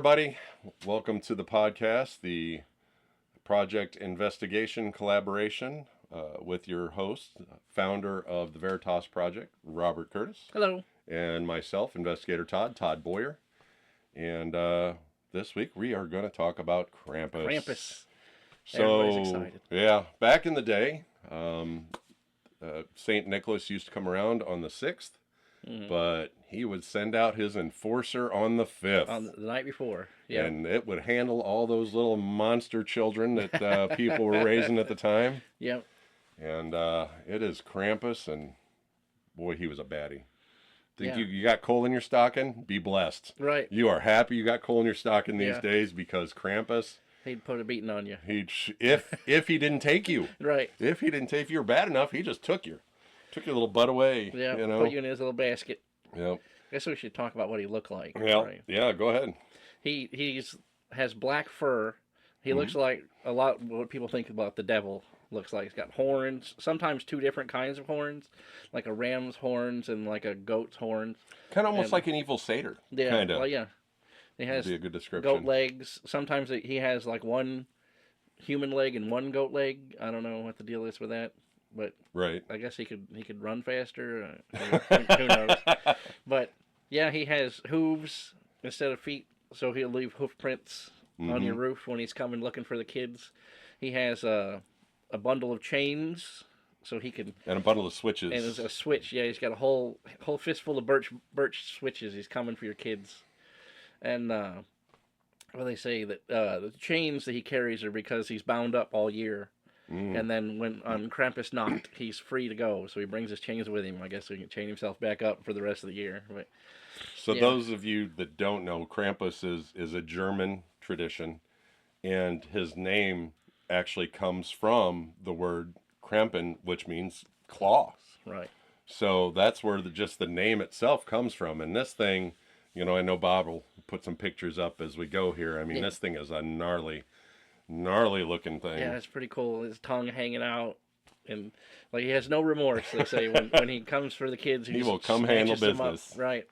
everybody. Welcome to the podcast, the project investigation collaboration with your host, founder of the Veritas Project, Robert Curtis. Hello. And myself, investigator Todd Boyer. And this week we are going to talk about Krampus. Krampus. So, everybody's excited. Yeah, back in the day, St. Nicholas used to come around on the 6th, but he would send out his enforcer on the 5th. On the night before, yeah. And it would handle all those little monster children that people were raising at the time. Yep. And it is Krampus, and boy, he was a baddie. Think Yeah. you got coal in your stocking? Be blessed. Right. You are happy you got coal in your stocking these Yeah. days because Krampus, He'd put a beating on you. if he didn't take you, Right. if he didn't take, if you were bad enough, he just took your little butt away. Yeah. You know. Put you in his little basket. Yep. Guess we should talk about what he looked like. Yeah. Right. Yeah. Go ahead. He has black fur. He looks like a lot what people think about the devil looks like. He's got horns, sometimes two different kinds of horns, like a ram's horns and like a goat's horns. Kind of almost like an evil satyr. Yeah. Kind of. Well, yeah. He has Be a good description. goat legs. Sometimes he has like one human leg and one goat leg. I don't know what the deal is with that, but Right. I guess he could run faster. Who knows? But yeah, he has hooves instead of feet, so he'll leave hoof prints on your roof when he's coming looking for the kids. He has a bundle of chains, so he can. And a bundle of switches. And there's a switch. Yeah, he's got a whole fistful of birch switches. He's coming for your kids. And well, they say that the chains that he carries are because he's bound up all year. And then when on Krampus knocked, he's free to go. So he brings his chains with him, I guess, so he can chain himself back up for the rest of the year. But So those of you that don't know, Krampus is a German tradition, and his name actually comes from the word Krampen, which means claw. right. So that's where just the name itself comes from. And this thing, I know Bob will put some pictures up as we go here. I mean, this thing is a gnarly looking thing. Yeah, it's pretty cool. His tongue hanging out. And like he has no remorse, they say, when he comes for the kids. He will come handle business. Right.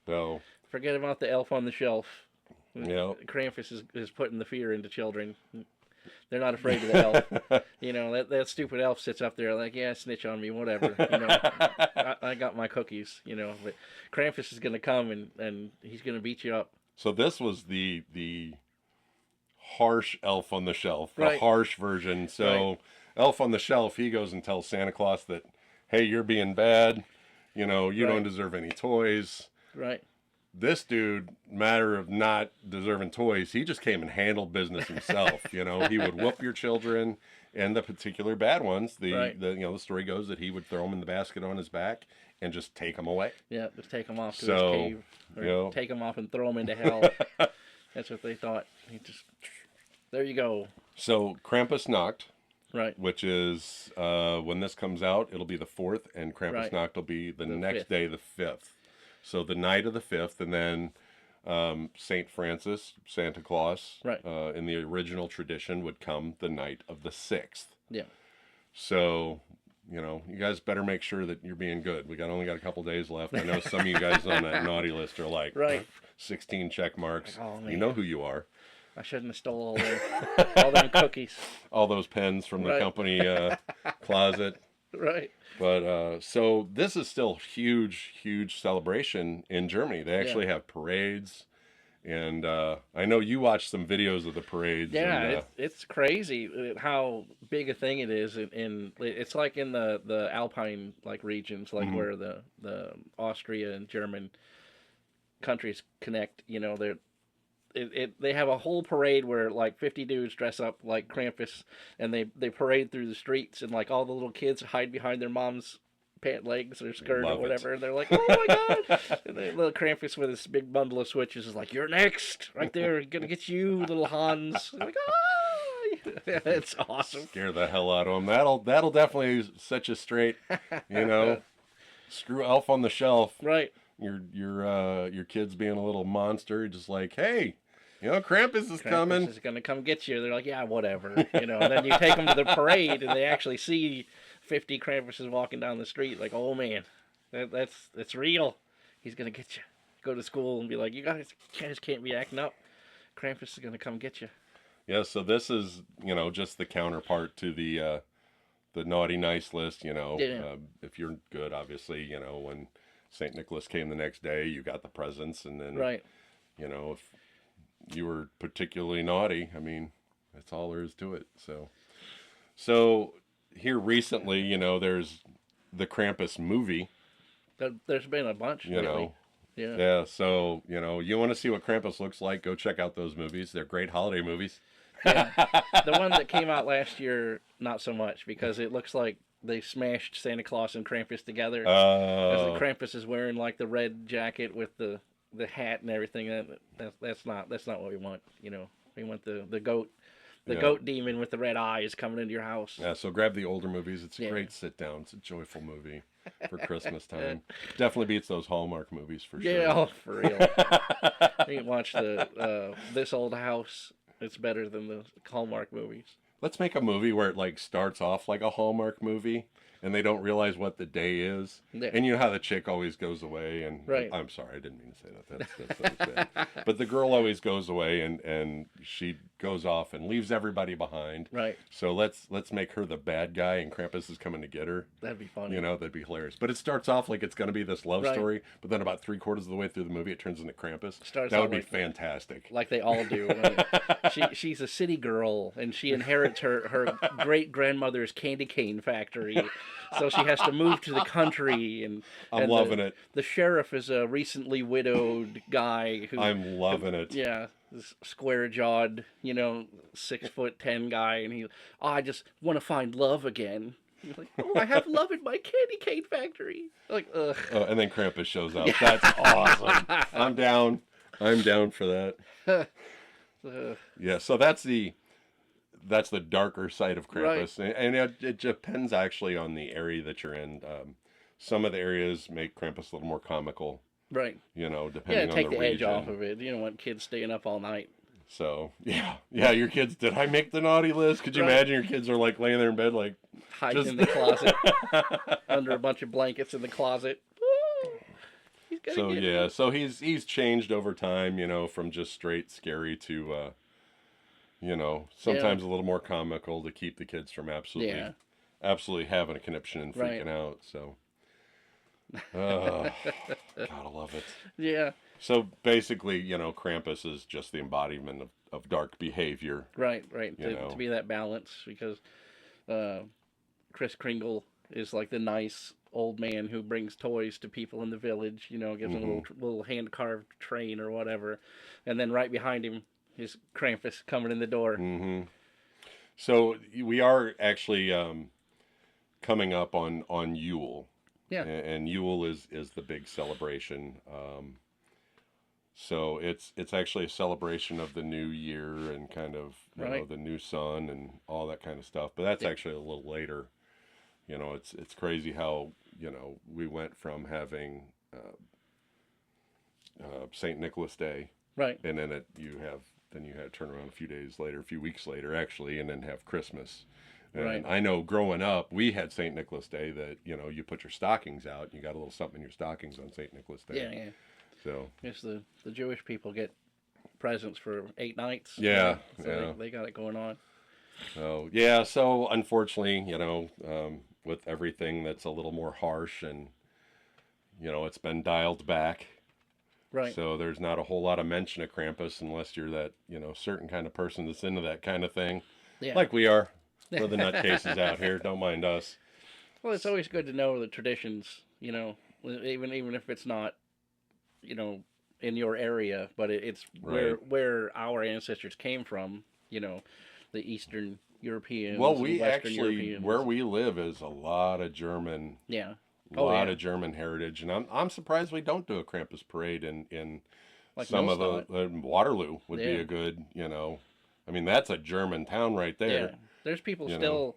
So Forget about the elf on the shelf. yeah. Krampus is putting the fear into children. They're not afraid of the elf. That stupid elf sits up there like, yeah, snitch on me, whatever. I got my cookies, But Krampus is going to come and he's going to beat you up. So this was the harsh elf on the shelf, the Right. harsh version. So elf on the shelf, he goes and tells Santa Claus that, hey, you're being bad. You don't deserve any toys. Right. This dude, matter of not deserving toys, he just came and handled business himself. He would whoop your children, and the particular bad ones. The story goes that he would throw them in the basket on his back and just take them away. Yeah, just take them off to his cave. Or take them off and throw them into hell. That's what they thought. There you go. So Krampus knocked. Right. Which is, when this comes out, it'll be the 4th, and Krampus Right. knocked will be the next 5th. day, the 5th. So the night of the 5th, and then St. Francis, Santa Claus, Right. In the original tradition, would come the night of the 6th. Yeah. So, you guys better make sure that you're being good. Only got a couple days left. I know some of you guys on that naughty list are like, Right. 16 check marks. Like, oh, man. You know who you are. I shouldn't have stole all them cookies. All those pens from the Right. company closet. Right. But so this is still huge celebration in Germany. They actually have parades, and I know you watched some videos of the parades. Yeah, and, it's crazy how big a thing it is. It's like in the Alpine regions, where the Austria and German countries connect. They have a whole parade where 50 dudes dress up like Krampus and they parade through the streets, and all the little kids hide behind their mom's pant legs or skirt or whatever. And they're like, oh my God. And the little Krampus with his big bundle of switches is like, you're next right there. Gonna get you, little Hans. Like, ah! It's awesome. Scare the hell out of them. That'll definitely set you straight. Screw Elf on the Shelf. Right. Your kid's being a little monster. You're just like, hey, Krampus is coming. Krampus is going to come get you. They're like, yeah, whatever. And then you take them to the parade, and they actually see 50 Krampuses walking down the street. Like, oh, man, that's real. He's going to get you. go to school and be like, you guys can't be acting up. Krampus is gonna come get you. Yeah, so this is, just the counterpart to the naughty nice list, Yeah. if you're good, obviously, when St. Nicholas came the next day, you got the presents, and then, Right. If you were particularly naughty, I mean, that's all there is to it. So here recently, there's the Krampus movie, There's been a bunch you lately. know. Yeah. Yeah, so, you want to see what Krampus looks like, go check out those movies. They're great holiday movies. Yeah. The one that came out last year, not so much, because it looks like they smashed Santa Claus and Krampus together. As the Krampus is wearing like the red jacket with the hat and everything. That's not what we want. We want the goat. The goat demon with the red eyes coming into your house. Yeah, so grab the older movies. It's a great sit down. It's a joyful movie for Christmas time. Definitely beats those Hallmark movies for sure. Yeah, for real. You can watch the This Old House. It's better than the Hallmark movies. Let's make a movie where it like starts off like a Hallmark movie and they don't realize what the day is. Yeah. And you know how the chick always goes away and right. I'm sorry, I didn't mean to say that. That's bad. But the girl always goes away and she goes off and leaves everybody behind. Right. So let's make her the bad guy and Krampus is coming to get her. That'd be funny. That'd be hilarious. But it starts off like it's going to be this love story, but then about 3/4 of the way through the movie it turns into Krampus. That would be fantastic. Like they all do. She's a city girl and she inherits her great grandmother's candy cane factory. So she has to move to the country and I'm loving it. The sheriff is a recently widowed guy who I'm loving it. Yeah. This square jawed, 6'10" guy, and I just want to find love again. He's like, oh, I have love in my candy cane factory. Like, ugh. Oh, and then Krampus shows up. That's awesome. I'm down for that. Yeah, so that's the darker side of Krampus, right. And it depends actually on the area that you're in. Some of the areas make Krampus a little more comical. Right. Depending on the region. Take the edge off of it. You don't want kids staying up all night. So, yeah, your kids, did I make the naughty list? Could you imagine your kids are like laying there in bed like... hiding in the closet. Under a bunch of blankets in the closet. So he's changed over time, from just straight scary to, sometimes a little more comical to keep the kids from absolutely having a conniption and freaking out, so... gotta love it. Yeah. So basically, Krampus is just the embodiment of dark behavior. Right. To be that balance, because Kris Kringle is like the nice old man who brings toys to people in the village, gives them a little hand-carved train or whatever. And then right behind him is Krampus coming in the door. Mm-hmm. So we are actually coming up on Yule. Yeah. And Yule is the big celebration. So it's actually a celebration of the new year and kind of the new sun and all that kind of stuff. But that's actually a little later. It's crazy how we went from having St. Nicholas Day, right, and then you had to turn around a few weeks later actually, and then have Christmas. And right. I know growing up, we had St. Nicholas Day that, you put your stockings out and you got a little something in your stockings on St. Nicholas Day. Yeah. So yes, the Jewish people get presents for 8 nights. Yeah. So they got it going on. So unfortunately, with everything that's a little more harsh and, it's been dialed back. Right. So there's not a whole lot of mention of Krampus unless you're that, certain kind of person that's into that kind of thing. Yeah. Like we are. We're the nutcases out here. Don't mind us. Well, it's always good to know the traditions, even if it's not, in your area, but it's where our ancestors came from, the Eastern Europeans. Well, we actually, where we live is a lot of German. Yeah. A lot of German heritage. And I'm surprised we don't do a Krampus parade in like some of the Waterloo would be a good, that's a German town right there. Yeah. There's people still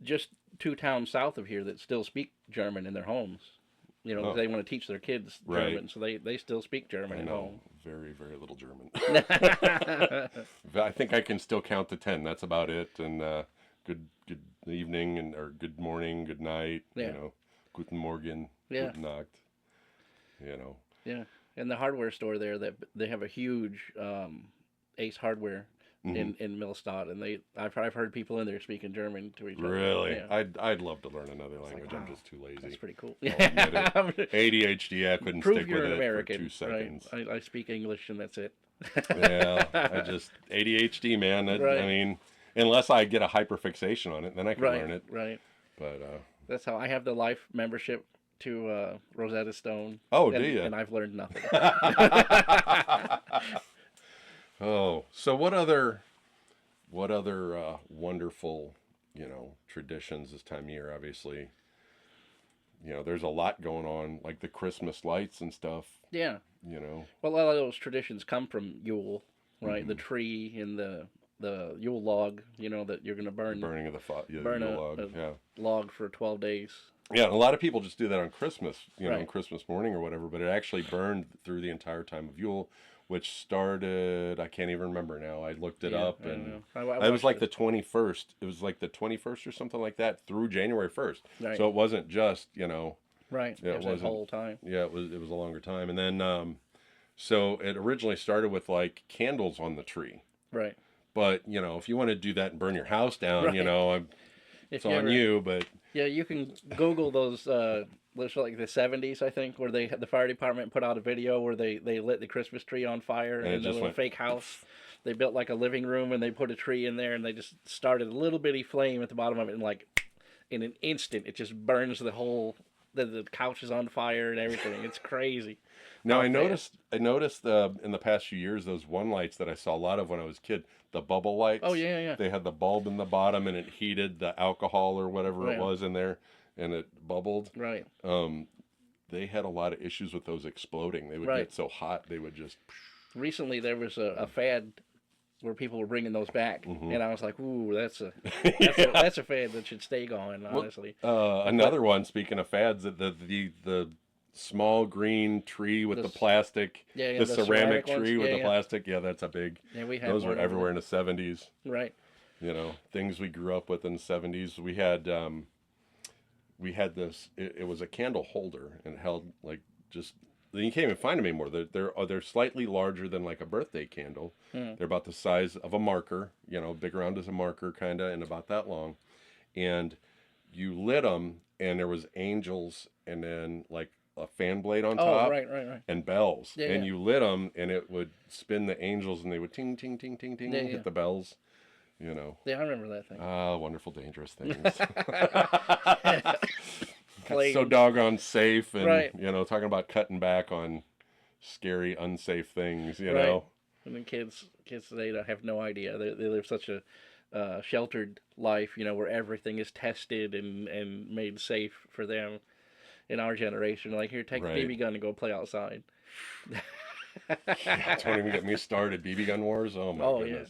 just 2 towns south of here that still speak German in their homes. They want to teach their kids German, so they still speak German at home. Very, very little German. I think I can still count to 10. That's about it. And good evening or good morning, good night. Guten Morgen, Guten Nacht. Yeah. in the hardware store there, that they have a huge Ace Hardware in Millstadt, and I've heard people in there speaking German to each other. Really? Yeah. I'd love to learn another language. Like, I'm wow, just too lazy. That's pretty cool. I'll admit it. ADHD, I couldn't Prove stick you're with an it American, for 2 seconds. Right? I speak English and that's it. Yeah, I just ADHD, man. Right. I mean, unless I get a hyperfixation on it, then I can learn it. Right. But that's how I have the life membership to Rosetta Stone. Oh, do you? And I've learned nothing. Oh, so what other wonderful, traditions this time of year? Obviously, there's a lot going on, like the Christmas lights and stuff. Yeah. Well, a lot of those traditions come from Yule, right? The tree and the Yule log, that you're going to burn. Burning of the burn Yule a log. Yeah. Log for 12 days. Yeah, and a lot of people just do that on Christmas, Right. on Christmas morning or whatever, but it actually burned through the entire time of Yule, which started, I can't even remember now. I looked it up, and it was like the 21st. It was like the 21st or something like that through January 1st. Right. So it wasn't just, Right. Yeah, it was the whole time. Yeah, it was a longer time. And then, so it originally started with like candles on the tree. Right. But, if you want to do that and burn your house down, Right. It's on you, but... Yeah, you can Google those, looks like the 70s, I think, where the fire department put out a video where they lit the Christmas tree on fire in the little fake house. They built like a living room and they put a tree in there and they just started a little bitty flame at the bottom of it, and like in an instant it just burns the whole, the couch is on fire and everything. It's crazy. No, I noticed in the past few years, those one lights that I saw a lot of when I was a kid, the bubble lights. Oh, yeah. They had the bulb in the bottom and it heated the alcohol or whatever it was in there and it bubbled. Right. They had a lot of issues with those exploding. They would get so hot, they would just... Recently there was a fad where people were bringing those back, and I was like, ooh, that's a fad that should stay going, honestly. Another one, speaking of fads, the small green tree with the plastic, the ceramic tree with the plastic. Yeah, that's a big. Yeah, we had those were everywhere in the 70s. Right. Things we grew up with in the 70s. We had this. It was a candle holder and it held like just. You can't even find them anymore. They're slightly larger than like a birthday candle. They're about the size of a marker, big around as a marker kind of, and about that long. And you lit them, and there was angels, and then like a fan blade on top. Right. And bells. Yeah, and you lit them, and it would spin the angels, and they would ting, ting, ting, ting, ting, hit the bells. Yeah, I remember that thing. Wonderful, dangerous things. So doggone safe, and talking about cutting back on scary, unsafe things. know, and then kids today have no idea. They live such a sheltered life, where everything is tested and made safe for them. In our generation, like, here, take the BB gun and go play outside. Don't even get me started. BB gun wars. Oh my goodness.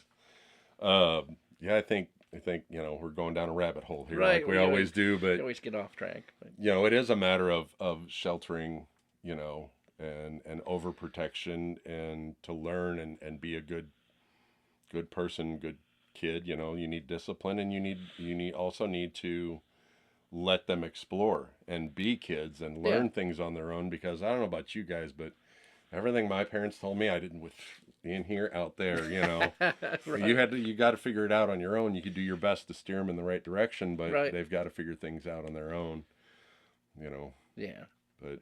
Yeah, I think we're going down a rabbit hole here, like we always do, but we always get off track. But. It is a matter of sheltering, and overprotection, and to learn and be a good person, good kid. You need discipline, and you also need to let them explore and be kids and learn things on their own, because I don't know about you guys, but everything my parents told me, I didn't with in here, out there, you got to figure it out on your own. You could do your best to steer them in the right direction, but they've got to figure things out on their own, Yeah. But,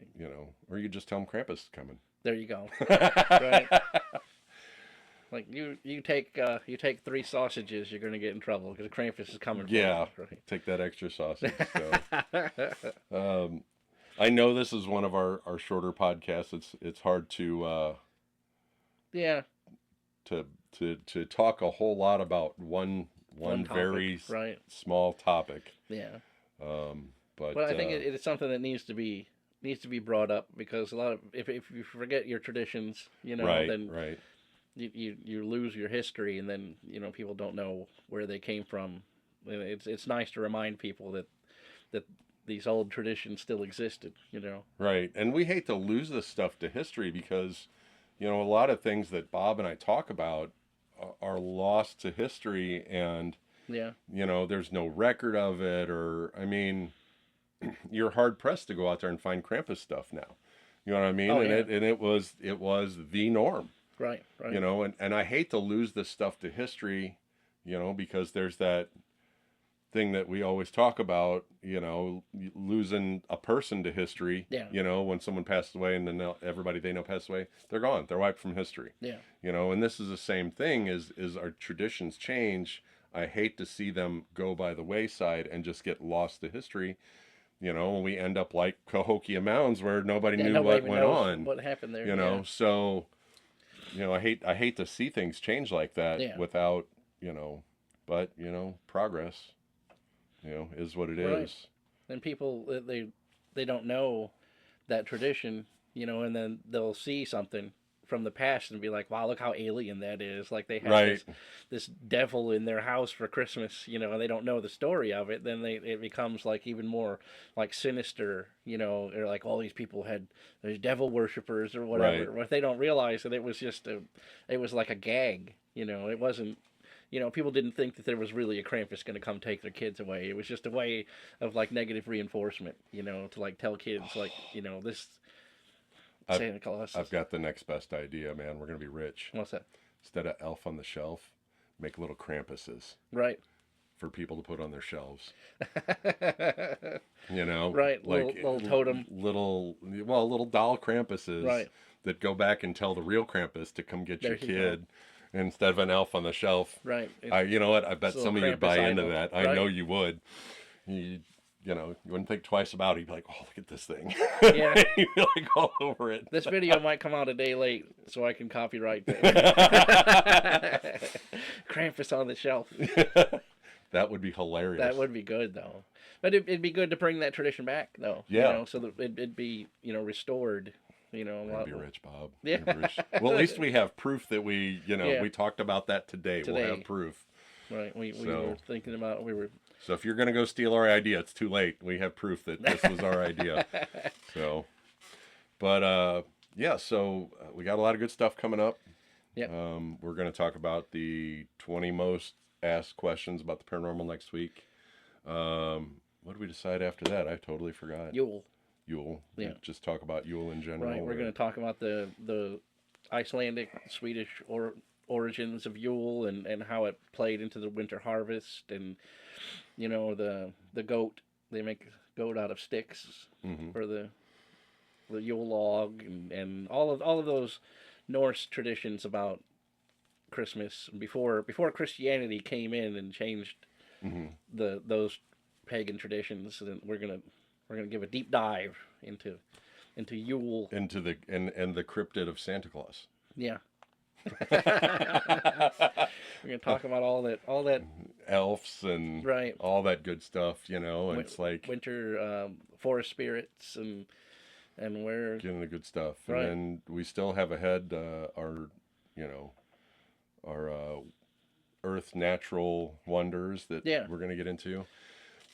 or you just tell them Krampus is coming. There you go. Right. Like you take 3 sausages, you're going to get in trouble because Krampus is coming. Yeah, take that extra sausage. So. I know this is one of our shorter podcasts. It's hard to to talk a whole lot about one topic, very small topic. Yeah. But I think it's something that needs to be brought up, because a lot of if you forget your traditions, then you lose your history, and then people don't know where they came from. It's nice to remind people that these old traditions still existed, Right. And we hate to lose this stuff to history, because, a lot of things that Bob and I talk about are lost to history, and, there's no record of it, or, I mean, you're hard pressed to go out there and find Krampus stuff now. You know what I mean? Oh, And yeah. it was the norm. Right. You know, and I hate to lose this stuff to history, you know, because there's that thing that we always talk about, you know, losing a person to history. Yeah. You know, when someone passes away and then everybody they know passes away, they're gone. They're wiped from history. Yeah. You know, and this is the same thing is our traditions change. I hate to see them go by the wayside and just get lost to history. You know, and we end up like Cahokia Mounds where nobody Yeah, knew nobody what even went knows on. what happened there. You know, so you know, I hate to see things change like that Yeah. without, you know, but you know, progress, you know, is what it Right. is. And people they don't know that tradition, you know, and then they'll see something from the past and be like, "Wow, look how alien that is!" Like they had Right. this devil in their house for Christmas, you know, and they don't know the story of it. Then it becomes like even more like sinister, you know, or like all these people had there's devil worshippers or whatever. Right. But they don't realize that it was like a gag, you know. It wasn't. You know, people didn't think that there was really a Krampus going to come take their kids away. It was just a way of like negative reinforcement, you know, to like tell kids like, you know, this Santa Claus. I've got the next best idea, man. We're gonna be rich. What's that? Instead of Elf on the Shelf, make little Krampuses Right. for people to put on their shelves. You know, Right. like Little totem. little doll Krampuses Right. that go back and tell the real Krampus to come get There your you kid instead of an elf on the shelf. Right. You know what? I bet It's a some of little you'd buy Krampus into idol. that. I Right. know you would. You know, you wouldn't think twice about it. You'd be like, oh, look at this thing. Yeah. You'd be like all over it. This video might come out a day late, so I can copyright that. Krampus on the shelf. That would be hilarious. That would be good, though. But it'd be good to bring that tradition back, though. Yeah. You know, so that it'd be, you know, restored. You know, We'd be rich, Bob. Yeah. We'd be rich. Well, at least we have proof that we, you know, Yeah. we talked about that today. We'll have proof. Right. We So- were thinking about So if you're going to go steal our idea, it's too late. We have proof that this was our idea. So, but yeah, so we got a lot of good stuff coming up. Yeah. We're going to talk about the 20 most asked questions about the paranormal next week. What did we decide after that? I totally forgot. Yule. Yule. Yeah. Just talk about Yule in general. Right. We're going to talk about the Icelandic, Swedish origins of Yule and how it played into the winter harvest, and you know the goat. They make goat out of sticks for the Yule log, and all of those Norse traditions about Christmas before Christianity came in and changed those pagan traditions. And we're gonna give a deep dive into Yule. into the and the cryptid of Santa Claus. Yeah. We're gonna talk about all that Elves and Right. all that good stuff, you know. And it's like winter forest spirits and where getting the good stuff. Right. And then we still have ahead our Earth natural wonders that we're going to get into.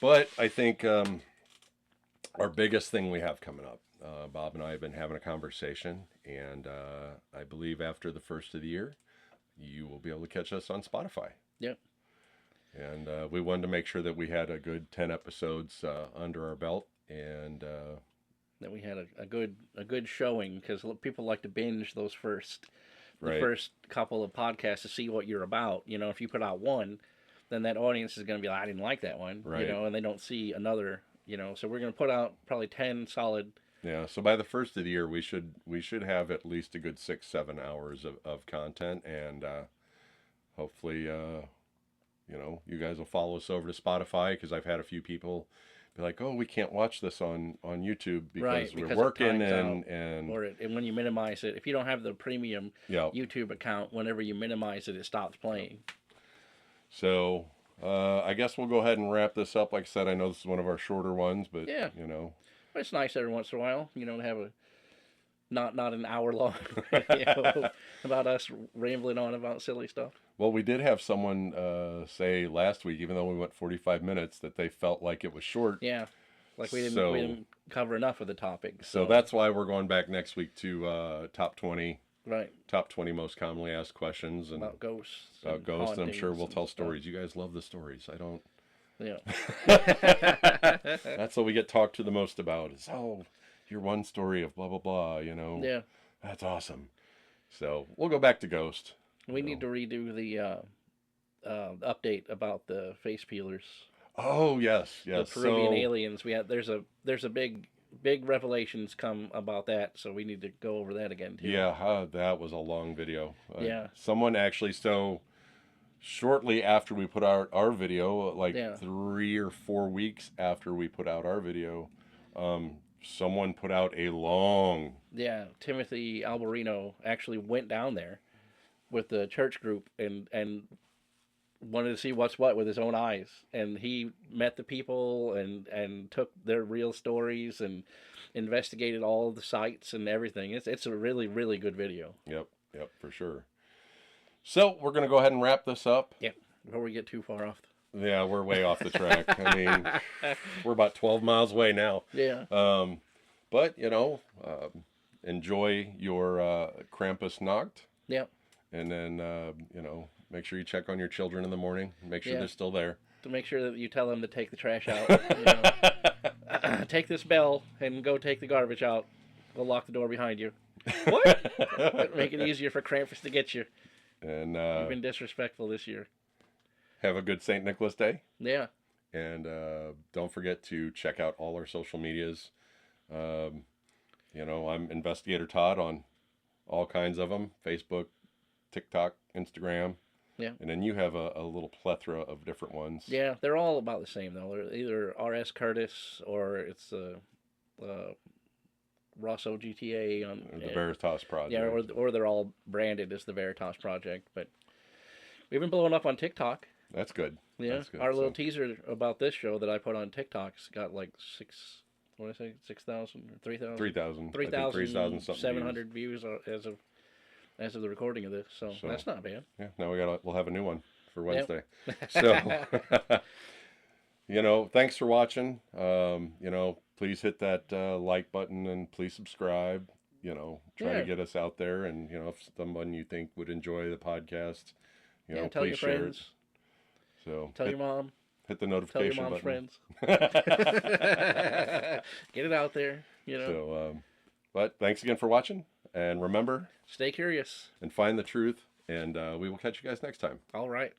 But I think our biggest thing we have coming up, Bob and I have been having a conversation, and I believe after the first of the year, you will be able to catch us on Spotify. Yep. And we wanted to make sure that we had a good 10 episodes under our belt, and that we had a good showing, because people like to binge those first Right. first couple of podcasts to see what you're about. You know, if you put out one, then that audience is going to be like, I didn't like that one, Right. you know, and they don't see another, you know. So we're going to put out probably 10 solid. Yeah, so by the first of the year, we should have at least a good 6-7 hours of content, and hopefully, you know, you guys will follow us over to Spotify, because I've had a few people be like, "Oh, we can't watch this on YouTube because we're because it working," times and and when you minimize it, if you don't have the premium yeah. YouTube account, whenever you minimize it, it stops playing. So I guess we'll go ahead and wrap this up. Like I said, I know this is one of our shorter ones, but Yeah. you know, But it's nice every once in a while, you know, to have a not an hour long you know, about us rambling on about silly stuff. well, we did have someone say last week, even though we went 45 minutes, that they felt like it was short. Yeah, like we So- didn't cover enough of the topic. So that's why we're going back next week to top 20 right most commonly asked questions and about ghosts. about ghosts. And I'm sure hauntings we'll and tell stuff. stories. You guys love the stories. I don't. Yeah. That's what we get talked to the most about. Is your one story of blah, blah, blah, you know. Yeah. That's awesome. So we'll go back to Ghost. We need to redo the update about the face peelers. Oh, yes, yes. The Peruvian aliens. There's a big revelations come about that, so we need to go over that again too. Yeah, that was a long video. Yeah. Someone actually, so shortly after we put out our video, like 3 or 4 weeks after we put out our video, someone put out a long. Yeah, Timothy Alberino actually went down there with the church group and wanted to see what's what with his own eyes, and he met the people and took their real stories and investigated all of the sites and everything. It's a really, really good video. Yep, for sure. So we're gonna go ahead and wrap this up. Yeah, before we get too far off. Yeah, we're way off the track. I mean, we're about 12 miles away now. Yeah. But you know, enjoy your Krampus Nacht. Yeah. And then you know, make sure you check on your children in the morning. Make sure they're still there. To make sure that you tell them to take the trash out. You know. Take this bell and go take the garbage out. We'll lock the door behind you. What? Make it easier for Krampus to get you. And you've been disrespectful this year. Have a good St. Nicholas Day. Yeah. And don't forget to check out all our social medias. You know, I'm Investigator Todd on all kinds of them. Facebook, TikTok, Instagram. Yeah. And then you have a little plethora of different ones. Yeah, they're all about the same, though. They're either R.S. Curtis or it's Rosso GTA on the Veritas Project. Yeah, or they're all branded as the Veritas Project. But we've been blowing up on TikTok. That's good. Yeah, that's good. Our little teaser about this show that I put on TikTok's got like 6,000 or 3,000? 3,000. 3,700 views as of the recording of this. So that's not bad. Yeah, now we'll have a new one for Wednesday. Yep. So, you know, thanks for watching. You know, please hit that like button and please subscribe. You know, try to get us out there. And, you know, if someone you think would enjoy the podcast, you know, tell please your share friends. it. So tell your mom. Hit the notification button. Tell your mom's button. friends. Get it out there, you know. So, but thanks again for watching. And remember, stay curious. And find the truth. And we will catch you guys next time. All right.